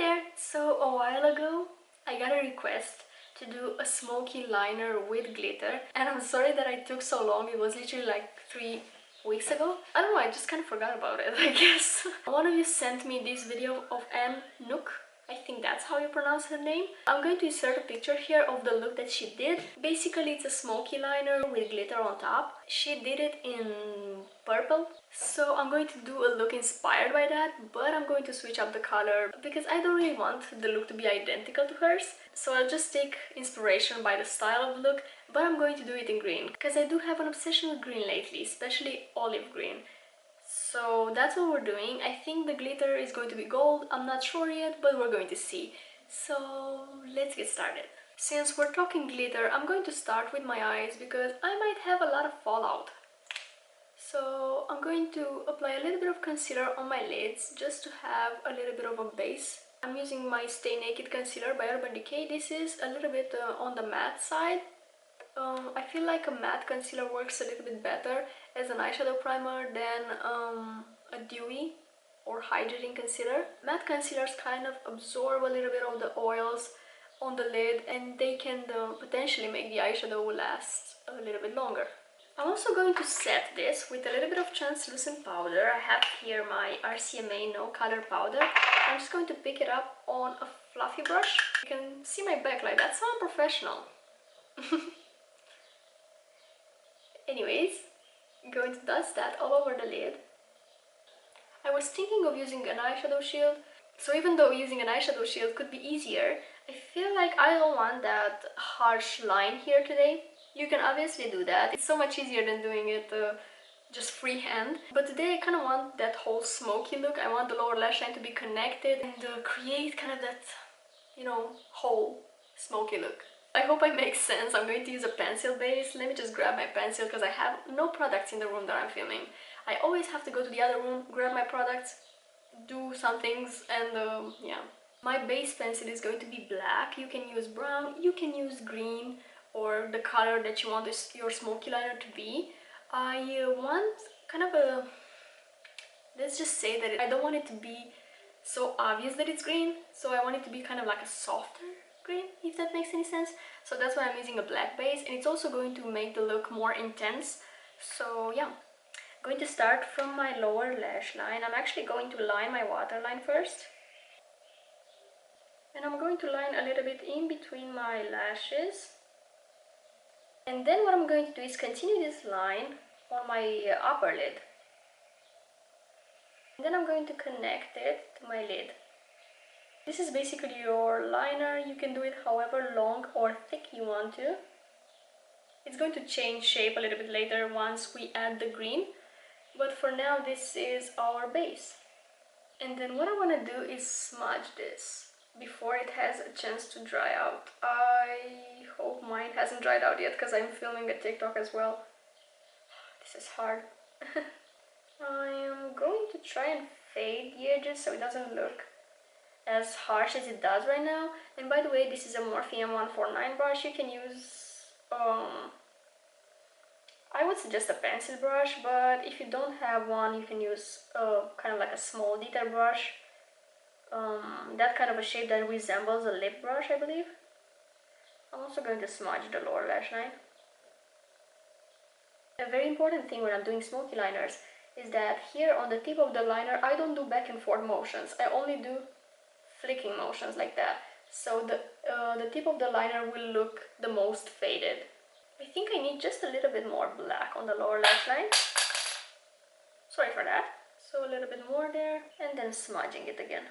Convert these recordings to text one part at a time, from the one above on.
there! So a while ago I got a request to do a smoky liner with glitter, and I'm sorry that I took so long. It was literally like 3 weeks ago. I don't know, I just kind of forgot about it, I guess. One of you sent me this video of Knook. I think that's how you pronounce her name. I'm going to insert a picture here of the look that she did. Basically, it's a smoky liner with glitter on top. She did it in purple. So I'm going to do a look inspired by that, but I'm going to switch up the color because I don't really want the look to be identical to hers. So I'll just take inspiration by the style of the look, but I'm going to do it in green because I do have an obsession with green lately, especially olive green. So that's what we're doing. I think the glitter is going to be gold. I'm not sure yet, but we're going to see. So let's get started. Since we're talking glitter, I'm going to start with my eyes because I might have a lot of fallout. So I'm going to apply a little bit of concealer on my lids just to have a little bit of a base. I'm using my Stay Naked concealer by Urban Decay. This is a little bit on the matte side. I feel like a matte concealer works a little bit better as an eyeshadow primer than a dewy or hydrating concealer. Matte concealers kind of absorb a little bit of the oils on the lid, and they can potentially make the eyeshadow last a little bit longer. I'm also going to set this with a little bit of translucent powder. I have here my RCMA No Color Powder. I'm just going to pick it up on a fluffy brush. You can see my backlight, that's so unprofessional. Anyways, I'm going to dust that all over the lid. I was thinking of using an eyeshadow shield, so even though using an eyeshadow shield could be easier, I feel like I don't want that harsh line here today. You can obviously do that. It's so much easier than doing it just freehand. But today I kind of want that whole smoky look. I want the lower lash line to be connected and create kind of that, you know, whole smoky look. I hope I make sense. I'm going to use a pencil base. Let me just grab my pencil because I have no products in the room that I'm filming. I always have to go to the other room, grab my products, do some things, and yeah. My base pencil is going to be black. You can use brown, you can use green, or the color that you want your smoky liner to be. I want kind of a, let's just say that I don't want it to be so obvious that it's green, so I want it to be kind of like a softer green, if that makes any sense. So that's why I'm using a black base, and it's also going to make the look more intense. So yeah, I'm going to start from my lower lash line. I'm actually going to line my waterline first, and I'm going to line a little bit in between my lashes. And then what I'm going to do is continue this line on my upper lid. And then I'm going to connect it to my lid. This is basically your liner. You can do it however long or thick you want to. It's going to change shape a little bit later once we add the green. But for now, this is our base. And then what I want to do is smudge this before it has a chance to dry out. I hope mine hasn't dried out yet because I'm filming a TikTok as well. This is hard. I am going to try and fade the edges so it doesn't look as harsh as it does right now. And by the way, this is a Morphe M149 brush. You can use I would suggest a pencil brush, but if you don't have one, you can use kind of like a small detail brush. That kind of a shape that resembles a lip brush, I believe. I'm also going to smudge the lower lash line. A very important thing when I'm doing smoky liners is that here on the tip of the liner, I don't do back and forth motions. I only do flicking motions like that. So the tip of the liner will look the most faded. I think I need just a little bit more black on the lower lash line. Sorry for that. So a little bit more there, and then smudging it again.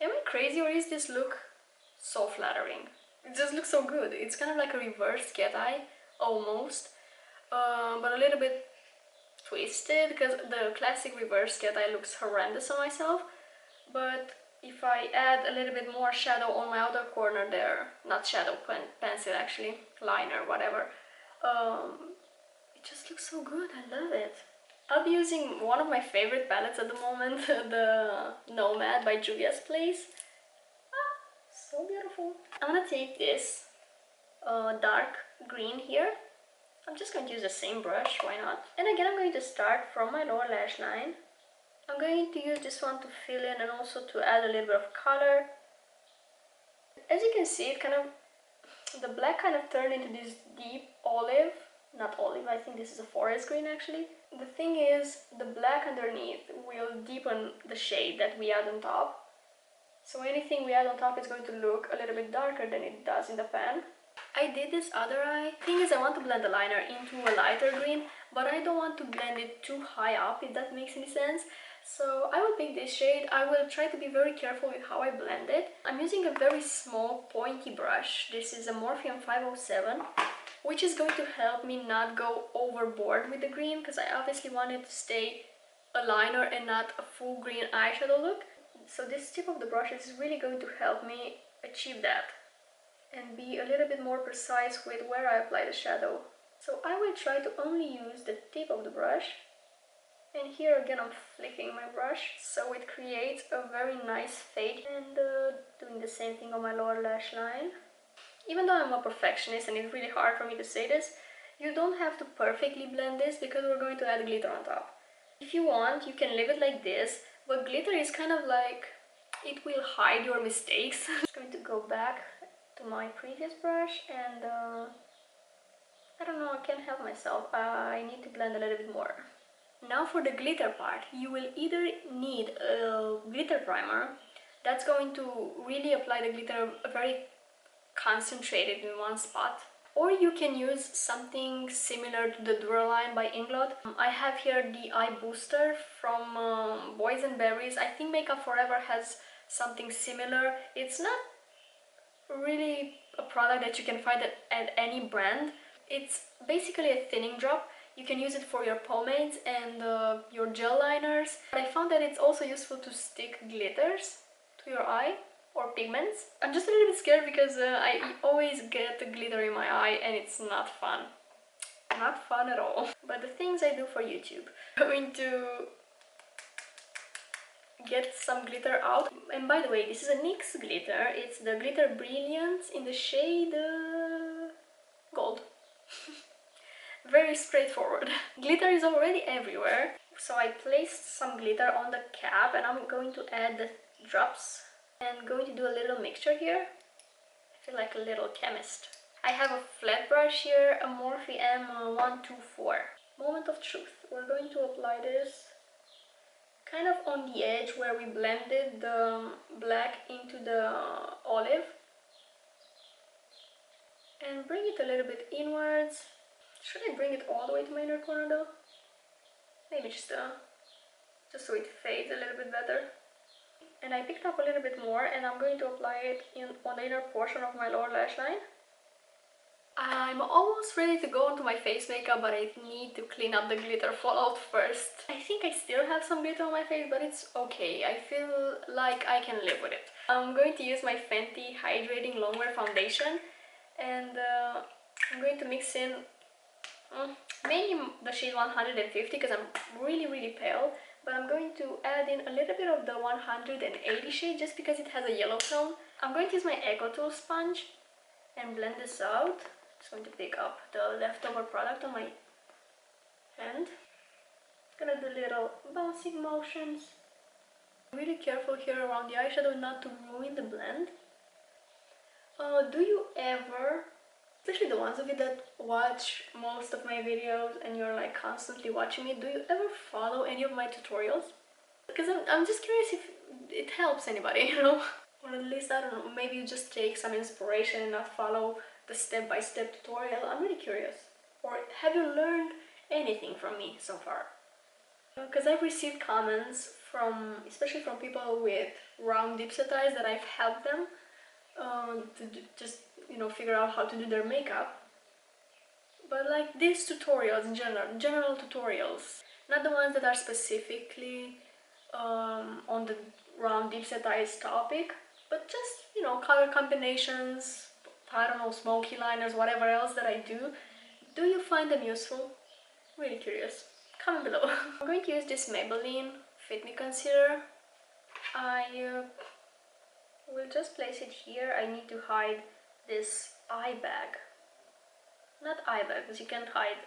Am I crazy, or is this look so flattering? It just looks so good. It's kind of like a reverse cat eye, almost, but a little bit twisted because the classic reverse cat eye looks horrendous on myself. But if I add a little bit more shadow on my outer corner there, not shadow, pencil actually, liner, whatever, it just looks so good. I love it. I'll be using one of my favorite palettes at the moment, the Nomad by Juvia's Place. Ah, so beautiful. I'm gonna take this dark green here. I'm just going to use the same brush, why not? And again, I'm going to start from my lower lash line I'm going to use this one to fill in and also to add a little bit of color. As you can see, it kind of, the black kind of turned into this deep olive. Not olive, I think this is a forest green actually. The thing is, the black underneath will deepen the shade that we add on top. So anything we add on top is going to look a little bit darker than it does in the pan. I did this other eye. Thing is, I want to blend the liner into a lighter green, but I don't want to blend it too high up, if that makes any sense. So I will pick this shade. I will try to be very careful with how I blend it. I'm using a very small pointy brush. This is a Morphe 507, which is going to help me not go overboard with the green, because I obviously want it to stay a liner and not a full green eyeshadow look. So this tip of the brush is really going to help me achieve that and be a little bit more precise with where I apply the shadow. So I will try to only use the tip of the brush, and here again I'm flicking my brush so it creates a very nice fade, and doing the same thing on my lower lash line. Even though I'm a perfectionist and it's really hard for me to say this, you don't have to perfectly blend this because we're going to add glitter on top. If you want, you can leave it like this, but glitter is kind of like, it will hide your mistakes. I'm just going to go back to my previous brush and I don't know, I can't help myself. I need to blend a little bit more. Now for the glitter part, you will either need a glitter primer that's going to really apply the glitter very concentrated in one spot, or you can use something similar to the Duraline by Inglot. I have here the iBooster from Boys and Berries. I think Makeup Forever has something similar. It's not really a product that you can find at any brand. It's basically a thinning drop. You can use it for your pomades and your gel liners. But I found that it's also useful to stick glitters to your eye or pigments. I'm just a little bit scared because I always get the glitter in my eye and it's not fun. Not fun at all. But the things I do for YouTube. I'm going to get some glitter out. And by the way, this is a NYX glitter. It's the Glitter Brilliance in the shade gold. Very straightforward. Glitter is already everywhere. So I placed some glitter on the cap and I'm going to add the drops and going to do a little mixture here. I feel like a little chemist. I have a flat brush here, a Morphe M124. Moment of truth. We're going to apply this kind of on the edge where we blended the black into the olive, and bring it a little bit inwards. Should I bring it all the way to my inner corner though? Maybe just so it fades a little bit better. And I picked up a little bit more and I'm going to apply it on the inner portion of my lower lash line. I'm almost ready to go onto my face makeup, but I need to clean up the glitter fallout first. I think I still have some glitter on my face, but it's okay. I feel like I can live with it. I'm going to use my Fenty Hydrating Longwear Foundation, and I'm going to mix in mainly the shade 150 because I'm really pale, but I'm going to add in a little bit of the 180 shade just because it has a yellow tone. I'm going to use my Eco Tool sponge and blend this out. Just going to pick up the leftover product on my hand. Gonna do little bouncing motions. Really careful here around the eyeshadow not to ruin the blend. Do you ever, especially the ones of you that watch most of my videos and you're like constantly watching me, do you ever follow any of my tutorials? Because I'm just curious if it helps anybody, you know? Or at least, I don't know, maybe you just take some inspiration and not follow the step-by-step tutorial. I'm really curious. Or have you learned anything from me so far? Because I've received comments from, especially from people with round deep set eyes, that I've helped them to just, you know, figure out how to do their makeup. But like these tutorials in general tutorials, not the ones that are specifically on the round deep set eyes topic, but just, you know, color combinations, I don't know, smoky liners, whatever else that I do. Do you find them useful? Really curious. Comment below. I'm going to use this Maybelline Fit Me Concealer. I will just place it here. I need to hide this eye bag. Not eye bag, because you can't hide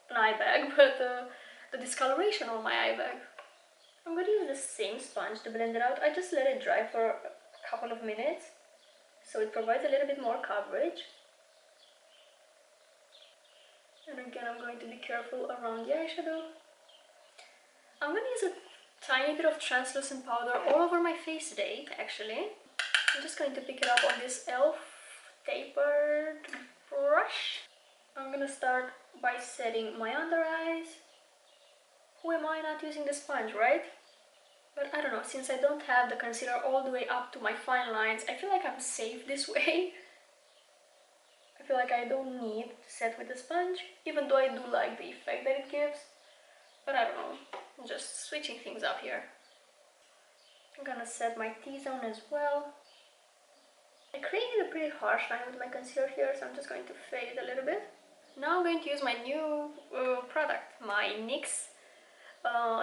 an eye bag, but the discoloration on my eye bag. I'm going to use the same sponge to blend it out. I just let it dry for a couple of minutes, so it provides a little bit more coverage. And again, I'm going to be careful around the eyeshadow. I'm going to use a tiny bit of translucent powder all over my face today, actually. I'm just going to pick it up on this e.l.f. tapered brush. I'm going to start by setting my under eyes. Who am I not using the sponge, right? But I don't know, since I don't have the concealer all the way up to my fine lines, I feel like I'm safe this way. I feel like I don't need to set with the sponge, even though I do like the effect that it gives. But I don't know, I'm just switching things up here. I'm gonna set my T-zone as well. I created a pretty harsh line with my concealer here, so I'm just going to fade it a little bit. Now I'm going to use my new product, my NYX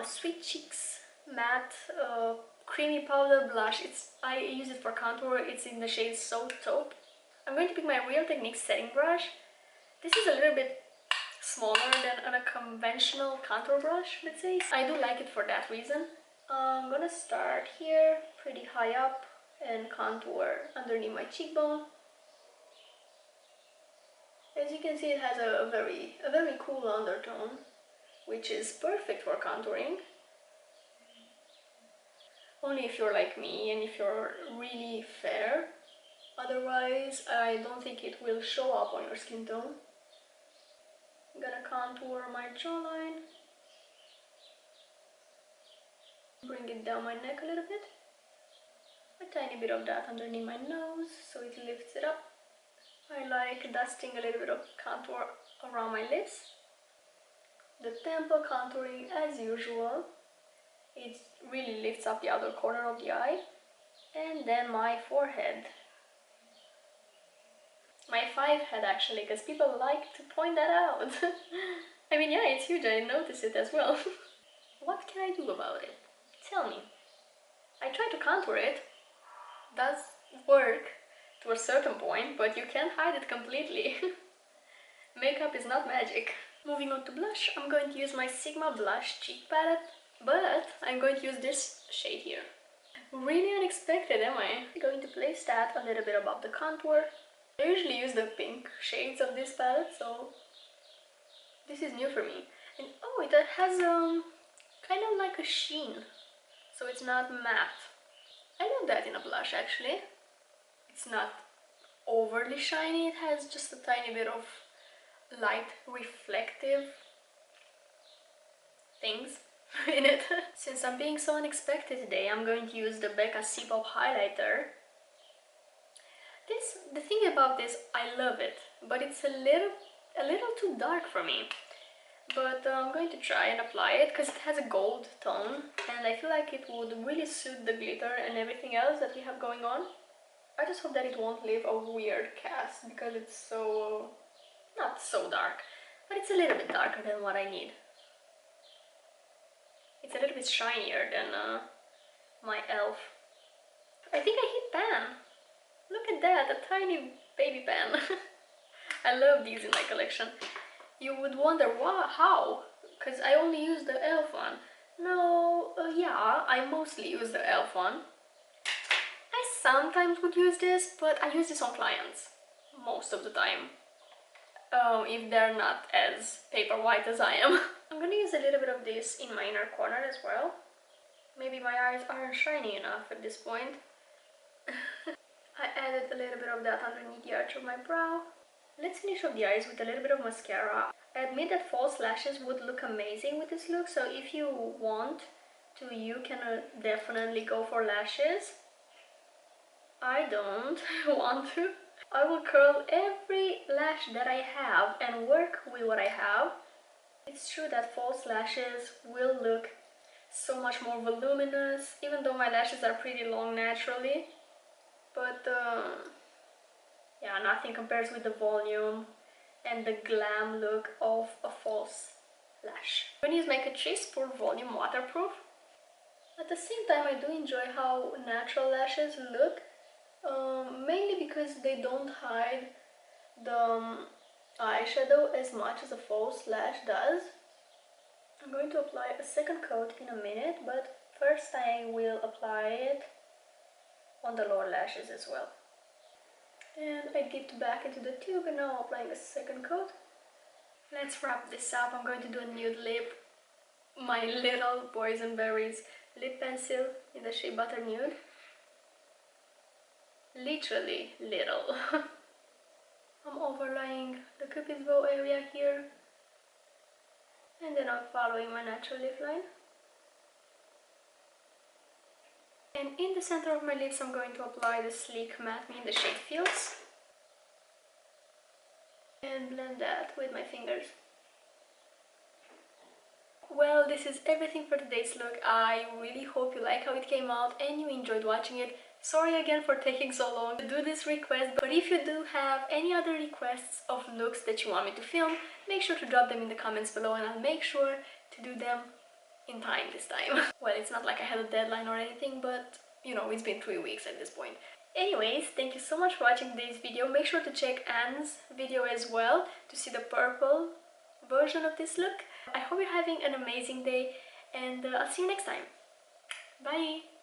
Sweet Cheeks Matte Creamy Powder Blush. I use it for contour. It's in the shade So Taupe. I'm going to pick my Real Techniques setting brush. This is a little bit smaller than a conventional contour brush, let's say. I do like it for that reason. I'm gonna start here, pretty high up, and contour underneath my cheekbone. As you can see, it has a very cool undertone, which is perfect for contouring. Only if you're like me and if you're really fair. Otherwise, I don't think it will show up on your skin tone. I'm gonna contour my jawline. Bring it down my neck a little bit. A tiny bit of that underneath my nose so it lifts it up. I like dusting a little bit of contour around my lips. The temple contouring as usual. It really lifts up the outer corner of the eye. And then my forehead. My 5 head actually, because people like to point that out. I mean, yeah, it's huge, I noticed it as well. What can I do about it? Tell me. I try to contour it. Does work to a certain point, but you can't hide it completely. Makeup is not magic. Moving on to blush, I'm going to use my Sigma Blush Cheek Palette, but I'm going to use this shade here. Really unexpected, am I? I'm going to place that a little bit above the contour. I usually use the pink shades of this palette, so this is new for me. And oh, it has kind of like a sheen, so it's not matte. I love that in a blush actually. It's not overly shiny, it has just a tiny bit of light reflective things in it. Since I'm being so unexpected today, I'm going to use the Becca Cpop highlighter. The thing about this, I love it, but it's a little too dark for me. But I'm going to try and apply it because it has a gold tone and I feel like it would really suit the glitter and everything else that we have going on. I just hope that it won't leave a weird cast because it's so, not so dark, but it's a little bit darker than what I need. It's a little bit shinier than my e.l.f. I think I hit pan. Look at that, a tiny baby pan. I love these in my collection. You would wonder how, because I only use the e.l.f. one. No, yeah, I mostly use the e.l.f. one. I sometimes would use this, but I use this on clients most of the time. If they're not as paper white as I am. I'm gonna use a little bit of this in my inner corner as well. Maybe my eyes aren't shiny enough at this point. I added a little bit of that underneath the arch of my brow. Let's finish off the eyes with a little bit of mascara. I admit that false lashes would look amazing with this look, so if you want to, you can definitely go for lashes. I don't want to. I will curl every lash that I have and work with what I have. It's true that false lashes will look so much more voluminous, even though my lashes are pretty long naturally. But yeah, nothing compares with the volume and the glam look of a false lash. I'm going to use my Catrice Pure Volume Waterproof. At the same time, I do enjoy how natural lashes look, mainly because they don't hide the eyeshadow as much as a false lash does. I'm going to apply a second coat in a minute, but First I will apply it on the lower lashes as well. And I dipped back into the tube and now I'm applying a second coat. Let's wrap this up. I'm going to do a nude lip. My little Boysenberry's lip pencil in the shade Butter Nude. Literally little. I'm overlaying the Cupid's bow area here. And then I'm following my natural lip line. And in the center of my lips I'm going to apply the Sleek Matte Me in the shade Feels. And blend that with my fingers. Well, this is everything for today's look. I really hope you like how it came out and you enjoyed watching it. Sorry again for taking so long to do this request, but if you do have any other requests of looks that you want me to film, make sure to drop them in the comments below and I'll make sure to do them in time this time. Well, it's not like I had a deadline or anything, but you know, it's been 3 weeks at this point. Anyways, thank you so much for watching today's video. Make sure to check Anne's video as well to see the purple version of this look. I hope you're having an amazing day and I'll see you next time. Bye!